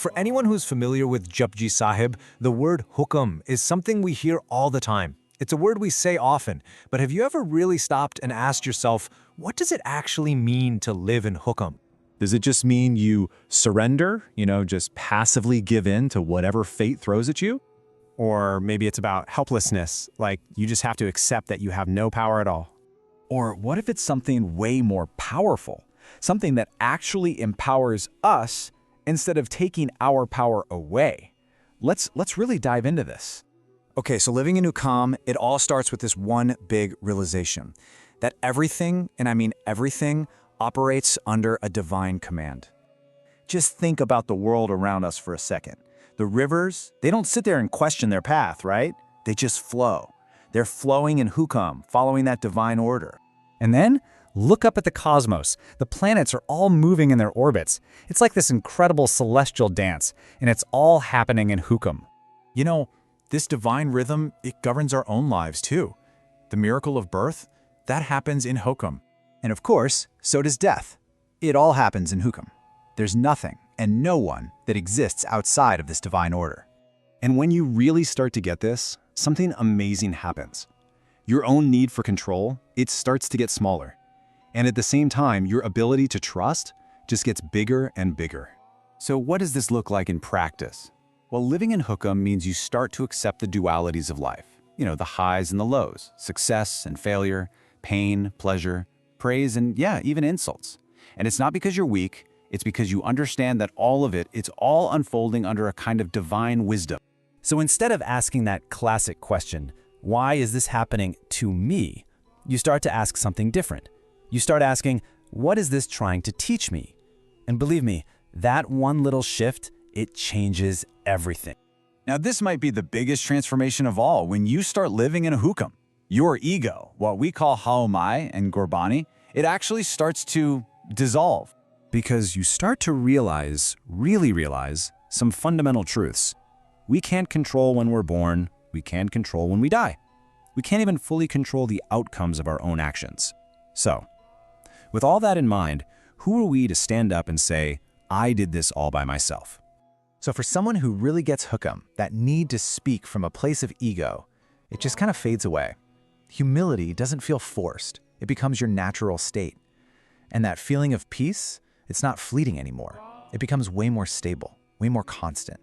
For anyone who's familiar with Japji Sahib, the word Hukam is something we hear all the time. It's a word we say often, but have you ever really stopped and asked yourself, what does it actually mean to live in Hukam? Does it just mean you surrender, just passively give in to whatever fate throws at you? Or maybe it's about helplessness, like you just have to accept that you have no power at all. Or what if it's something way more powerful? Something that actually empowers us instead of taking our power away. Let's really dive into this. Okay, so living in Hukam, it all starts with this one big realization, that everything, and I mean everything, operates under a divine command. Just think about the world around us for a second. The rivers, they don't sit there and question their path, right? They just flow. They're flowing in Hukam, following that divine order. And then, look up at the cosmos. The planets are all moving in their orbits. It's like this incredible celestial dance, and it's all happening in Hukam. This divine rhythm, it governs our own lives too. The miracle of birth, that happens in Hukam. And of course, so does death. It all happens in Hukam. There's nothing and no one that exists outside of this divine order. And when you really start to get this, something amazing happens. Your own need for control, it starts to get smaller. And at the same time, your ability to trust just gets bigger and bigger. So what does this look like in practice? Well, living in Hukam means you start to accept the dualities of life. The highs and the lows, success and failure, pain, pleasure, praise, and even insults. And it's not because you're weak, it's because you understand that all of it's all unfolding under a kind of divine wisdom. So instead of asking that classic question, why is this happening to me? You start to ask something different. You start asking, what is this trying to teach me? And believe me, that one little shift, it changes everything. Now this might be the biggest transformation of all when you start living in a Hukam. Your ego, what we call Haumai and Gurbani, it actually starts to dissolve. Because you start to really realize, some fundamental truths. We can't control when we're born. We can't control when we die. We can't even fully control the outcomes of our own actions. So, with all that in mind, who are we to stand up and say, I did this all by myself? So for someone who really gets Hukam, that need to speak from a place of ego, it just kind of fades away. Humility doesn't feel forced. It becomes your natural state. And that feeling of peace, it's not fleeting anymore. It becomes way more stable, way more constant.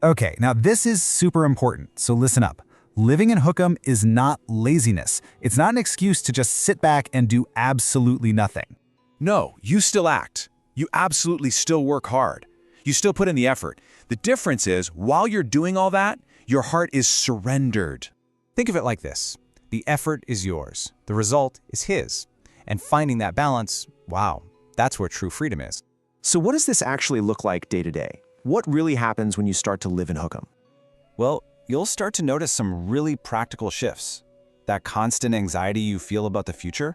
Okay, now this is super important, so listen up. Living in Hukam is not laziness. It's not an excuse to just sit back and do absolutely nothing. No, you still act. You absolutely still work hard. You still put in the effort. The difference is, while you're doing all that, your heart is surrendered. Think of it like this. The effort is yours. The result is his. And finding that balance, wow, that's where true freedom is. So what does this actually look like day to day? What really happens when you start to live in Hukam? Well, you'll start to notice some really practical shifts. That constant anxiety you feel about the future,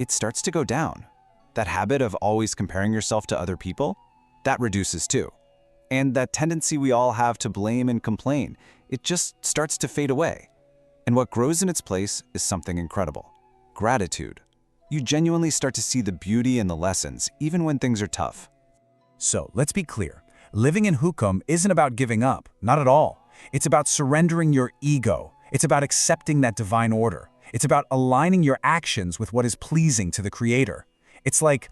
it starts to go down. That habit of always comparing yourself to other people, that reduces too. And that tendency we all have to blame and complain, it just starts to fade away. And what grows in its place is something incredible. Gratitude. You genuinely start to see the beauty and the lessons, even when things are tough. So let's be clear. Living in Hukam isn't about giving up, not at all. It's about surrendering your ego. It's about accepting that divine order. It's about aligning your actions with what is pleasing to the Creator. It's like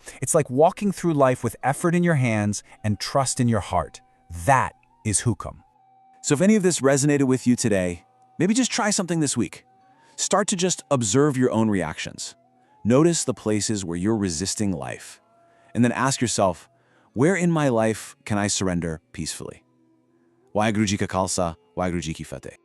walking through life with effort in your hands and trust in your heart. That is Hukam. So if any of this resonated with you today, maybe just try something this week. Start to just observe your own reactions. Notice the places where you're resisting life. And then ask yourself, where in my life can I surrender peacefully? Waheguru Ji Ka Khalsa, Waheguru Ji Ki Fateh.